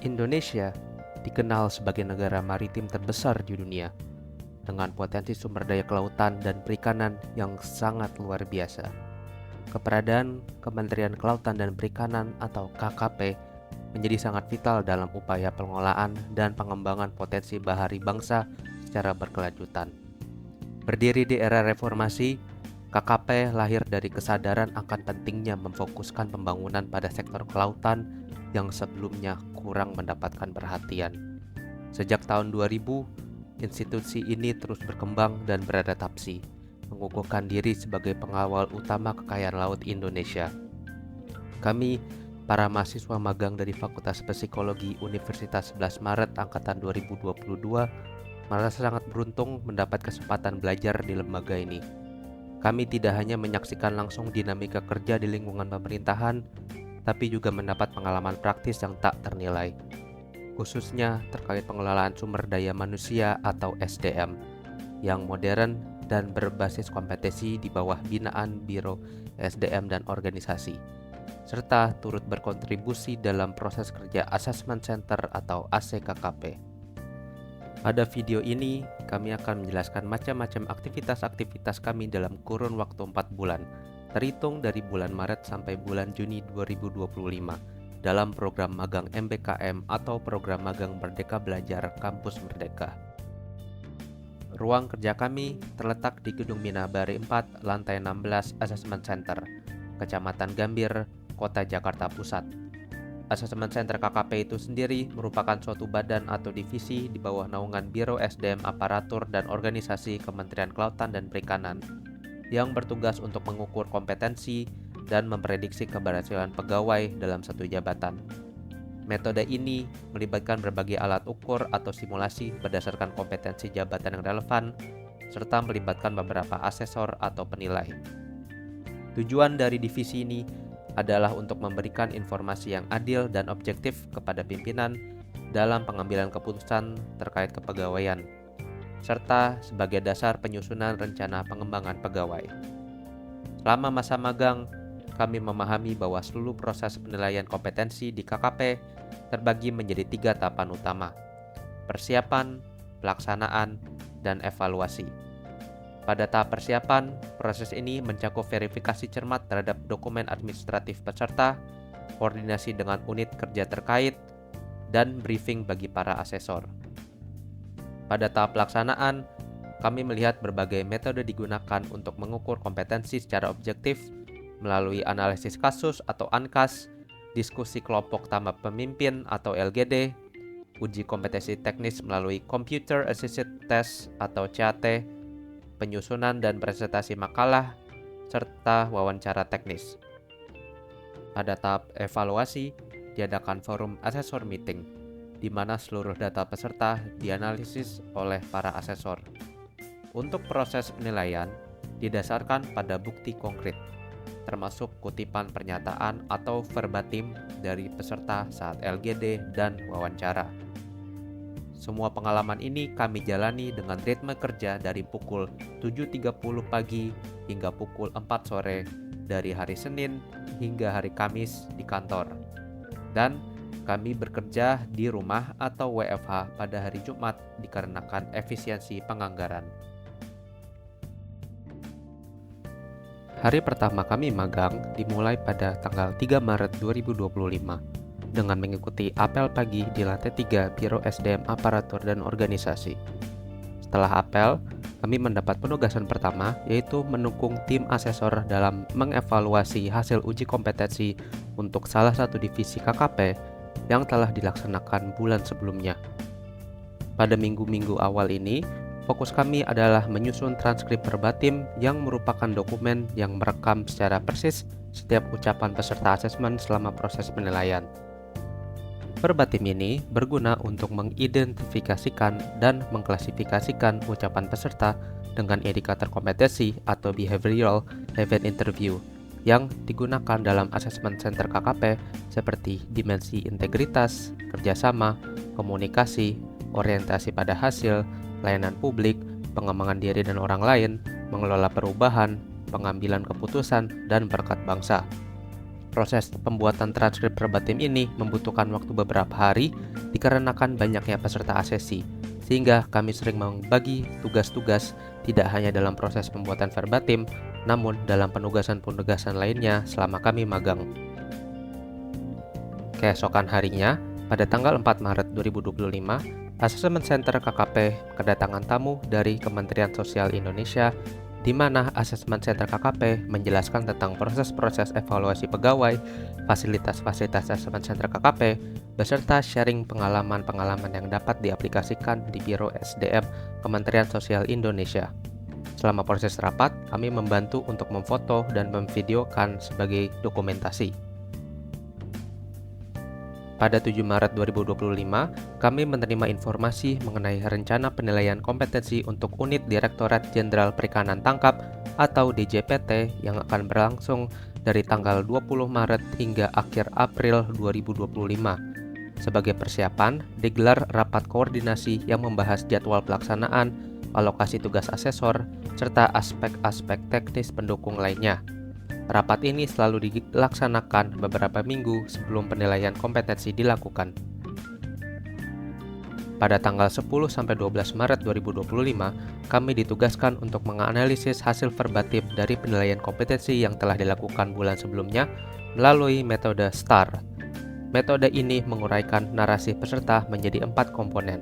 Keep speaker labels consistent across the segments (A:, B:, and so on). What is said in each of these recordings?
A: Indonesia dikenal sebagai negara maritim terbesar di dunia, dengan potensi sumber daya kelautan dan perikanan yang sangat luar biasa. Keberadaan Kementerian Kelautan dan Perikanan atau KKP menjadi sangat vital dalam upaya pengelolaan dan pengembangan potensi bahari bangsa secara berkelanjutan. Berdiri di era reformasi, KKP lahir dari kesadaran akan pentingnya memfokuskan pembangunan pada sektor kelautan yang sebelumnya kurang mendapatkan perhatian. Sejak tahun 2000, institusi ini terus berkembang dan beradaptasi, mengukuhkan diri sebagai pengawal utama kekayaan laut Indonesia. Kami, para mahasiswa magang dari Fakultas Psikologi Universitas 11 Maret Angkatan 2022, merasa sangat beruntung mendapat kesempatan belajar di lembaga ini. Kami tidak hanya menyaksikan langsung dinamika kerja di lingkungan pemerintahan, tapi juga mendapat pengalaman praktis yang tak ternilai, khususnya terkait pengelolaan sumber daya manusia atau SDM, yang modern dan berbasis kompetensi di bawah binaan Biro SDM dan Organisasi, serta turut berkontribusi dalam proses kerja Assessment Center atau ACKKP. Pada video ini, kami akan menjelaskan macam-macam aktivitas-aktivitas kami dalam kurun waktu 4 bulan, terhitung dari bulan Maret sampai bulan Juni 2025, dalam program magang MBKM atau program magang Merdeka Belajar Kampus Merdeka. Ruang kerja kami terletak di Gedung Minabari 4, lantai 16 Assessment Center, Kecamatan Gambir, Kota Jakarta Pusat. Assessment Center KKP itu sendiri merupakan suatu badan atau divisi di bawah naungan Biro SDM Aparatur dan Organisasi Kementerian Kelautan dan Perikanan yang bertugas untuk mengukur kompetensi dan memprediksi keberhasilan pegawai dalam satu jabatan. Metode ini melibatkan berbagai alat ukur atau simulasi berdasarkan kompetensi jabatan yang relevan, serta melibatkan beberapa asesor atau penilai. Tujuan dari divisi ini adalah untuk memberikan informasi yang adil dan objektif kepada pimpinan dalam pengambilan keputusan terkait kepegawaian, serta sebagai dasar penyusunan rencana pengembangan pegawai. Selama masa magang, kami memahami bahwa seluruh proses penilaian kompetensi di KKP terbagi menjadi 3 tahapan utama: persiapan, pelaksanaan, dan evaluasi. Pada tahap persiapan, proses ini mencakup verifikasi cermat terhadap dokumen administratif peserta, koordinasi dengan unit kerja terkait, dan briefing bagi para asesor. Pada tahap pelaksanaan, kami melihat berbagai metode digunakan untuk mengukur kompetensi secara objektif melalui analisis kasus atau ANKAS, diskusi kelompok tambah pemimpin atau LGD, uji kompetensi teknis melalui Computer Assisted Test atau CAT, penyusunan dan presentasi makalah, serta wawancara teknis. Pada tahap evaluasi, diadakan forum asesor meeting, di mana seluruh data peserta dianalisis oleh para asesor. Untuk proses penilaian, didasarkan pada bukti konkret, termasuk kutipan pernyataan atau verbatim dari peserta saat LGD dan wawancara. Semua pengalaman ini kami jalani dengan ritme kerja dari pukul 7.30 pagi hingga pukul 4 sore dari hari Senin hingga hari Kamis di kantor. Dan kami bekerja di rumah atau WFH pada hari Jumat dikarenakan efisiensi penganggaran. Hari pertama kami magang dimulai pada tanggal 3 Maret 2025. Dengan mengikuti apel pagi di lantai 3 Biro SDM Aparatur dan Organisasi. Setelah apel, kami mendapat penugasan pertama, yaitu mendukung tim asesor dalam mengevaluasi hasil uji kompetensi untuk salah satu divisi KKP yang telah dilaksanakan bulan sebelumnya. Pada minggu-minggu awal ini, fokus kami adalah menyusun transkrip verbatim yang merupakan dokumen yang merekam secara persis setiap ucapan peserta asesmen selama proses penilaian. Verbatim ini berguna untuk mengidentifikasikan dan mengklasifikasikan ucapan peserta dengan indikator kompetensi atau behavioral event interview yang digunakan dalam asesmen center KKP seperti dimensi integritas, kerjasama, komunikasi, orientasi pada hasil, layanan publik, pengembangan diri dan orang lain, mengelola perubahan, pengambilan keputusan, dan berkat bangsa. Proses pembuatan transkrip verbatim ini membutuhkan waktu beberapa hari dikarenakan banyaknya peserta asesi, sehingga kami sering membagi tugas-tugas tidak hanya dalam proses pembuatan verbatim, namun dalam penugasan-penugasan lainnya selama kami magang. Keesokan harinya, pada tanggal 4 Maret 2025, Assessment Center KKP kedatangan tamu dari Kementerian Sosial Indonesia, di mana Assessment Center KKP menjelaskan tentang proses-proses evaluasi pegawai, fasilitas-fasilitas Assessment Center KKP, beserta sharing pengalaman-pengalaman yang dapat diaplikasikan di Biro SDM Kementerian Sosial Indonesia. Selama proses rapat, kami membantu untuk memfoto dan memvideokan sebagai dokumentasi. Pada 7 Maret 2025, kami menerima informasi mengenai rencana penilaian kompetensi untuk Unit Direktorat Jenderal Perikanan Tangkap atau DJPT yang akan berlangsung dari tanggal 20 Maret hingga akhir April 2025. Sebagai persiapan, digelar rapat koordinasi yang membahas jadwal pelaksanaan, alokasi tugas asesor, serta aspek-aspek teknis pendukung lainnya. Rapat ini selalu dilaksanakan beberapa minggu sebelum penilaian kompetensi dilakukan. Pada tanggal 10-12 Maret 2025, kami ditugaskan untuk menganalisis hasil verbatim dari penilaian kompetensi yang telah dilakukan bulan sebelumnya melalui metode STAR. Metode ini menguraikan narasi peserta menjadi 4 komponen,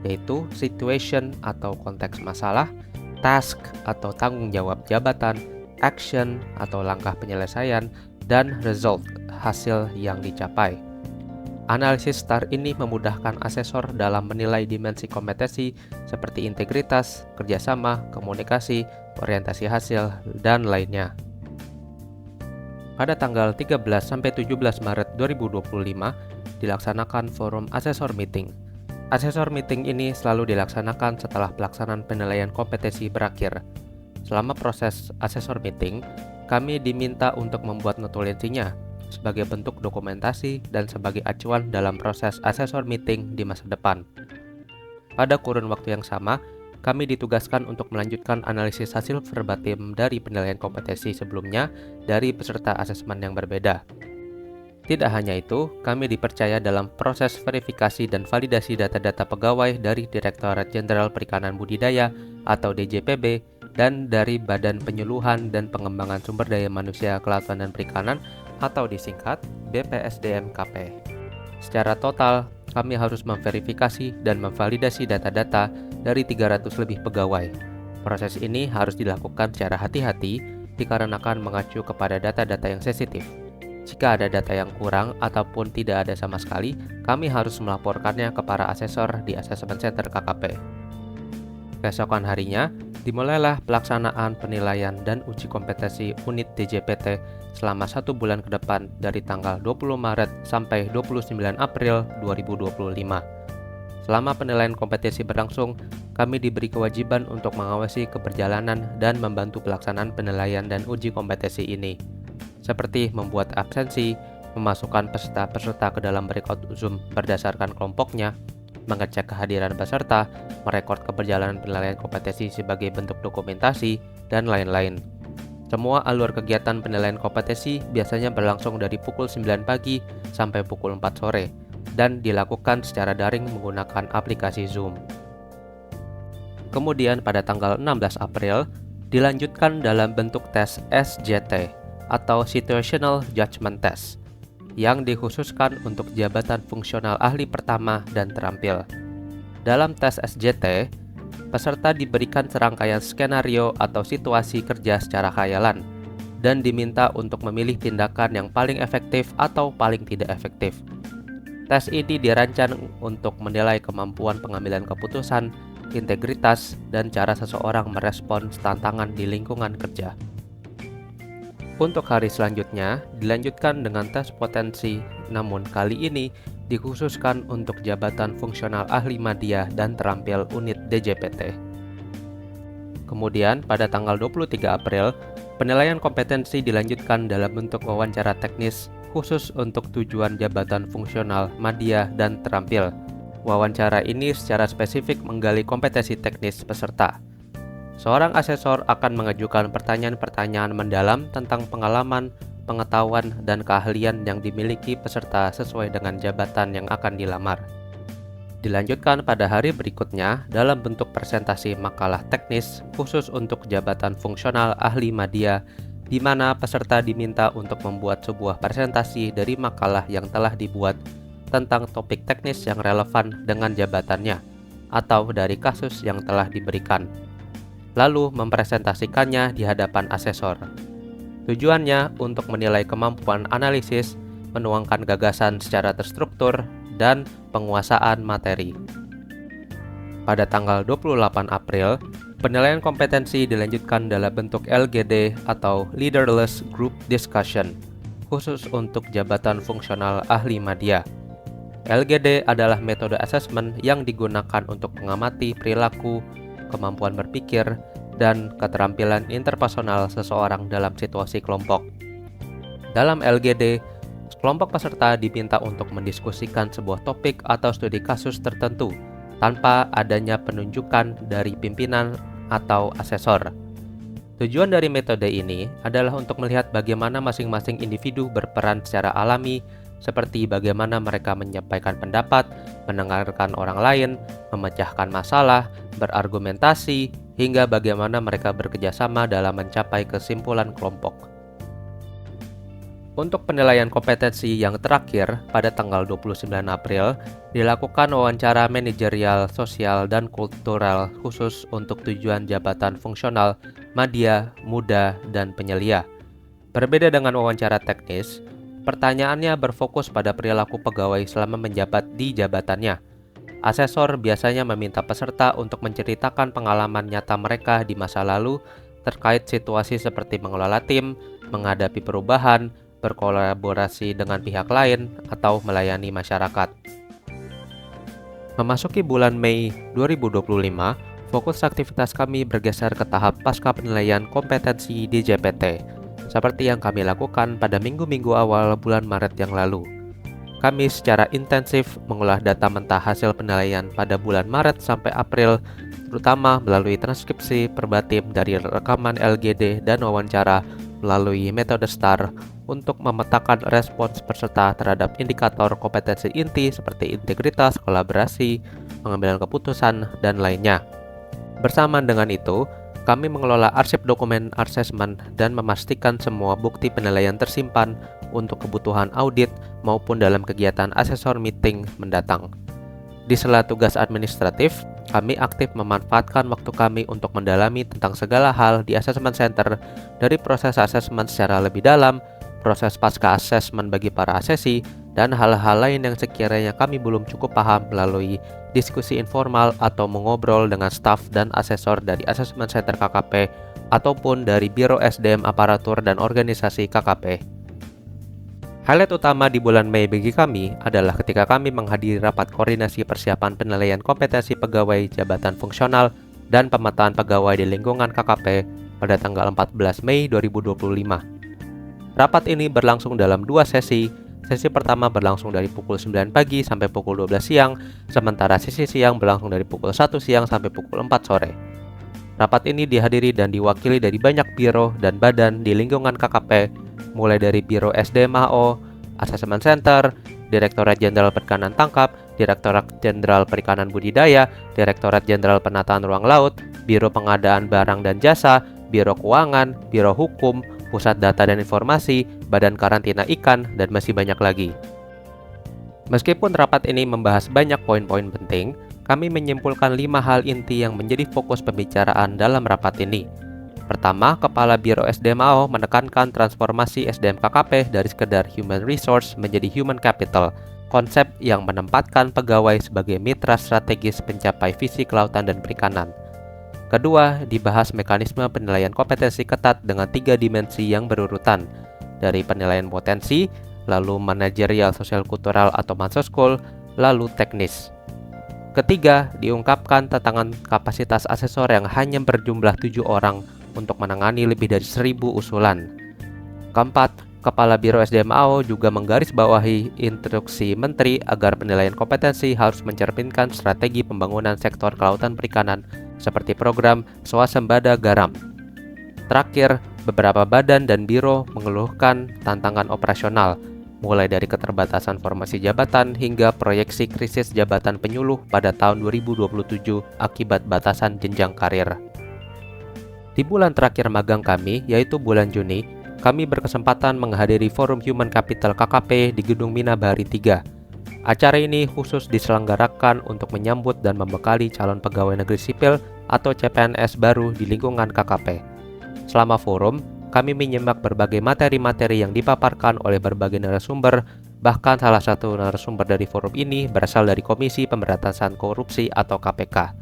A: yaitu situation atau konteks masalah, task atau tanggung jawab jabatan, action atau langkah penyelesaian, dan result hasil yang dicapai. Analisis STAR ini memudahkan asesor dalam menilai dimensi kompetensi seperti integritas, kerjasama, komunikasi, orientasi hasil, dan lainnya. Pada tanggal 13-17 Maret 2025 dilaksanakan forum asesor meeting. Asesor meeting ini selalu dilaksanakan setelah pelaksanaan penilaian kompetensi berakhir. Selama proses asesor meeting, kami diminta untuk membuat notulensinya sebagai bentuk dokumentasi dan sebagai acuan dalam proses asesor meeting di masa depan. Pada kurun waktu yang sama, kami ditugaskan untuk melanjutkan analisis hasil verbatim dari penilaian kompetensi sebelumnya dari peserta asesmen yang berbeda. Tidak hanya itu, kami dipercaya dalam proses verifikasi dan validasi data-data pegawai dari Direktorat Jenderal Perikanan Budidaya atau DJPB dan dari Badan Penyuluhan dan Pengembangan Sumber Daya Manusia Kelautan dan Perikanan atau disingkat BPSDM-KP. Secara total, kami harus memverifikasi dan memvalidasi data-data dari 300 lebih pegawai. Proses ini harus dilakukan secara hati-hati dikarenakan mengacu kepada data-data yang sensitif. Jika ada data yang kurang ataupun tidak ada sama sekali, kami harus melaporkannya ke para asesor di Assessment Center KKP. Keesokan harinya, dimulailah pelaksanaan penilaian dan uji kompetensi unit DJPT selama 1 bulan ke depan dari tanggal 20 Maret sampai 29 April 2025. Selama penilaian kompetensi berlangsung, kami diberi kewajiban untuk mengawasi keberjalanan dan membantu pelaksanaan penilaian dan uji kompetensi ini, seperti membuat absensi, memasukkan peserta-peserta ke dalam breakout Zoom berdasarkan kelompoknya, mengecek kehadiran peserta, merekod keberjalanan penilaian kompetensi sebagai bentuk dokumentasi, dan lain-lain. Semua alur kegiatan penilaian kompetensi biasanya berlangsung dari pukul 9 pagi sampai pukul 4 sore, dan dilakukan secara daring menggunakan aplikasi Zoom. Kemudian pada tanggal 16 April, dilanjutkan dalam bentuk tes SJT atau Situational Judgment Test, yang dikhususkan untuk jabatan fungsional ahli pertama dan terampil. Dalam tes SJT, peserta diberikan serangkaian skenario atau situasi kerja secara khayalan, dan diminta untuk memilih tindakan yang paling efektif atau paling tidak efektif. Tes ini dirancang untuk menilai kemampuan pengambilan keputusan, integritas, dan cara seseorang merespons tantangan di lingkungan kerja. Untuk hari selanjutnya, dilanjutkan dengan tes potensi, namun kali ini dikhususkan untuk jabatan fungsional ahli madya dan terampil unit DJPT. Kemudian, pada tanggal 23 April, penilaian kompetensi dilanjutkan dalam bentuk wawancara teknis khusus untuk tujuan jabatan fungsional madya dan terampil. Wawancara ini secara spesifik menggali kompetensi teknis peserta. Seorang asesor akan mengajukan pertanyaan-pertanyaan mendalam tentang pengalaman, pengetahuan, dan keahlian yang dimiliki peserta sesuai dengan jabatan yang akan dilamar. Dilanjutkan pada hari berikutnya dalam bentuk presentasi makalah teknis khusus untuk jabatan fungsional ahli media, di mana peserta diminta untuk membuat sebuah presentasi dari makalah yang telah dibuat tentang topik teknis yang relevan dengan jabatannya, atau dari kasus yang telah diberikan, lalu mempresentasikannya di hadapan asesor. Tujuannya untuk menilai kemampuan analisis, menuangkan gagasan secara terstruktur, dan penguasaan materi. Pada tanggal 28 April, penilaian kompetensi dilanjutkan dalam bentuk LGD atau Leaderless Group Discussion, khusus untuk jabatan fungsional ahli media. LGD adalah metode asesmen yang digunakan untuk mengamati perilaku, kemampuan berpikir, dan keterampilan interpersonal seseorang dalam situasi kelompok. Dalam LGD, kelompok peserta diminta untuk mendiskusikan sebuah topik atau studi kasus tertentu tanpa adanya penunjukan dari pimpinan atau asesor. Tujuan dari metode ini adalah untuk melihat bagaimana masing-masing individu berperan secara alami, seperti bagaimana mereka menyampaikan pendapat, mendengarkan orang lain, memecahkan masalah, berargumentasi, hingga bagaimana mereka bekerjasama dalam mencapai kesimpulan kelompok. Untuk penilaian kompetensi yang terakhir, pada tanggal 29 April, dilakukan wawancara manajerial, sosial, dan kultural khusus untuk tujuan jabatan fungsional, media, muda, dan penyelia. Berbeda dengan wawancara teknis, pertanyaannya berfokus pada perilaku pegawai selama menjabat di jabatannya. Asesor biasanya meminta peserta untuk menceritakan pengalaman nyata mereka di masa lalu terkait situasi seperti mengelola tim, menghadapi perubahan, berkolaborasi dengan pihak lain, atau melayani masyarakat. Memasuki bulan Mei 2025, fokus aktivitas kami bergeser ke tahap pasca penilaian kompetensi di JPT, seperti yang kami lakukan pada minggu-minggu awal bulan Maret yang lalu. Kami secara intensif mengolah data mentah hasil penilaian pada bulan Maret sampai April, terutama melalui transkripsi perbatim dari rekaman LGD dan wawancara melalui metode STAR untuk memetakan respons peserta terhadap indikator kompetensi inti seperti integritas, kolaborasi, pengambilan keputusan, dan lainnya. Bersamaan dengan itu, kami mengelola arsip dokumen asesmen dan memastikan semua bukti penilaian tersimpan untuk kebutuhan audit maupun dalam kegiatan asesor meeting mendatang. Di sela tugas administratif, kami aktif memanfaatkan waktu kami untuk mendalami tentang segala hal di Assessment Center, dari proses asesmen secara lebih dalam, proses pasca asesmen bagi para asesi, dan hal-hal lain yang sekiranya kami belum cukup paham melalui diskusi informal atau mengobrol dengan staf dan asesor dari Assessment Center KKP ataupun dari Biro SDM Aparatur dan Organisasi KKP. Highlight utama di bulan Mei bagi kami adalah ketika kami menghadiri rapat koordinasi persiapan penilaian kompetensi pegawai jabatan fungsional dan pemetaan pegawai di lingkungan KKP pada tanggal 14 Mei 2025. Rapat ini berlangsung dalam 2 sesi. Sesi pertama berlangsung dari pukul 9 pagi sampai pukul 12 siang, sementara sesi siang berlangsung dari pukul 1 siang sampai pukul 4 sore. Rapat ini dihadiri dan diwakili dari banyak biro dan badan di lingkungan KKP, mulai dari Biro SDMAO, Assessment Center, Direktorat Jenderal Perikanan Tangkap, Direktorat Jenderal Perikanan Budidaya, Direktorat Jenderal Penataan Ruang Laut, Biro Pengadaan Barang dan Jasa, Biro Keuangan, Biro Hukum, Pusat Data dan Informasi, Badan Karantina Ikan, dan masih banyak lagi. Meskipun rapat ini membahas banyak poin-poin penting, kami menyimpulkan 5 hal inti yang menjadi fokus pembicaraan dalam rapat ini. Pertama, Kepala Biro SDMAO menekankan transformasi SDM KKP dari sekedar human resource menjadi human capital, konsep yang menempatkan pegawai sebagai mitra strategis pencapai visi kelautan dan perikanan. Kedua, dibahas mekanisme penilaian kompetensi ketat dengan 3 dimensi yang berurutan, dari penilaian potensi, lalu manajerial sosial kultural atau mansoskul, lalu teknis. Ketiga, diungkapkan tantangan kapasitas asesor yang hanya berjumlah 7 orang untuk menangani lebih dari 1.000 usulan. Keempat, Kepala Biro SDMAO juga menggarisbawahi instruksi Menteri agar penilaian kompetensi harus mencerminkan strategi pembangunan sektor kelautan perikanan seperti program swasembada garam. Terakhir, Beberapa badan dan biro mengeluhkan tantangan operasional, mulai dari keterbatasan formasi jabatan hingga proyeksi krisis jabatan penyuluh pada tahun 2027 akibat batasan jenjang karir. Di bulan terakhir magang kami, yaitu bulan Juni, kami berkesempatan menghadiri Forum Human Capital KKP di Gedung Mina Bahari 3. Acara ini khusus diselenggarakan untuk menyambut dan membekali calon pegawai negeri sipil atau CPNS baru di lingkungan KKP. Selama forum, kami menyimak berbagai materi-materi yang dipaparkan oleh berbagai narasumber, bahkan salah satu narasumber dari forum ini berasal dari Komisi Pemberantasan Korupsi atau KPK.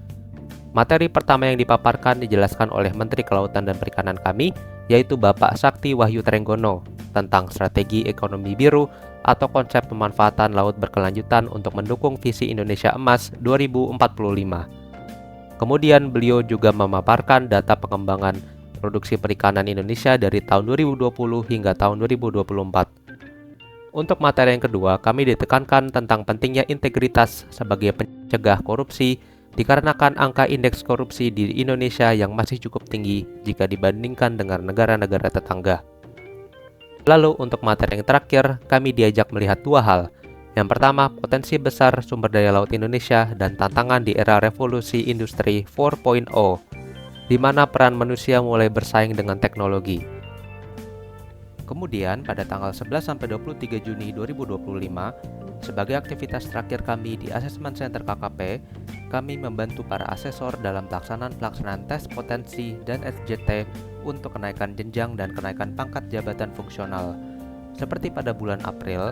A: Materi pertama yang dipaparkan dijelaskan oleh Menteri Kelautan dan Perikanan kami, yaitu Bapak Sakti Wahyu Trenggono, tentang strategi ekonomi biru atau konsep pemanfaatan laut berkelanjutan untuk mendukung visi Indonesia Emas 2045. Kemudian beliau juga memaparkan data pengembangan produksi perikanan Indonesia dari tahun 2020 hingga tahun 2024. Untuk materi yang kedua, kami ditekankan tentang pentingnya integritas sebagai pencegah korupsi dikarenakan angka indeks korupsi di Indonesia yang masih cukup tinggi jika dibandingkan dengan negara-negara tetangga. Lalu untuk materi yang terakhir, kami diajak melihat dua hal. Yang pertama, potensi besar sumber daya laut Indonesia dan tantangan di era revolusi industri 4.0, di mana peran manusia mulai bersaing dengan teknologi. Kemudian, pada tanggal 11-23 Juni 2025, sebagai aktivitas terakhir kami di Assessment Center KKP, kami membantu para asesor dalam pelaksanaan tes potensi dan SJT untuk kenaikan jenjang dan kenaikan pangkat jabatan fungsional. Seperti pada bulan April,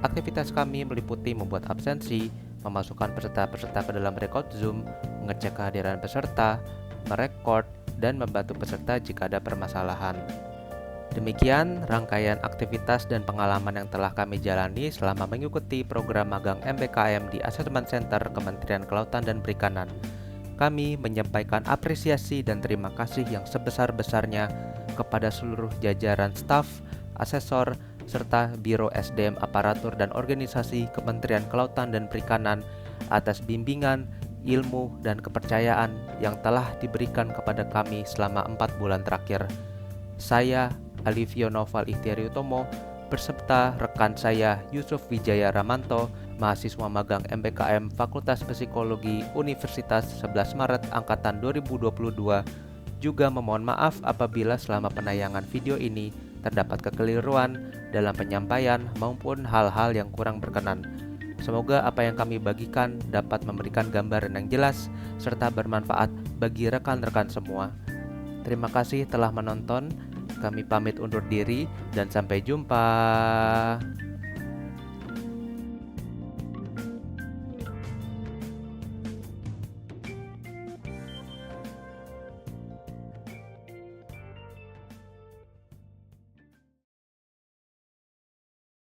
A: aktivitas kami meliputi membuat absensi, memasukkan peserta-peserta ke dalam record Zoom, mengecek kehadiran peserta, merekod, dan membantu peserta jika ada permasalahan. Demikian rangkaian aktivitas dan pengalaman yang telah kami jalani selama mengikuti program magang MBKM di Assessment Center Kementerian Kelautan dan Perikanan. Kami menyampaikan apresiasi dan terima kasih yang sebesar-besarnya kepada seluruh jajaran staf, asesor, serta Biro SDM Aparatur dan Organisasi Kementerian Kelautan dan Perikanan atas bimbingan, ilmu, dan kepercayaan yang telah diberikan kepada kami selama 4 bulan terakhir. Saya, Alivio Noval Ikhtiariutomo, berserta rekan saya Yusuf Wijaya Ramanto, mahasiswa magang MBKM Fakultas Psikologi Universitas 11 Maret Angkatan 2022, juga memohon maaf apabila selama penayangan video ini terdapat kekeliruan dalam penyampaian maupun hal-hal yang kurang berkenan. Semoga apa yang kami bagikan dapat memberikan gambaran yang jelas serta bermanfaat bagi rekan-rekan semua. Terima kasih telah menonton. Kami pamit undur diri dan sampai jumpa.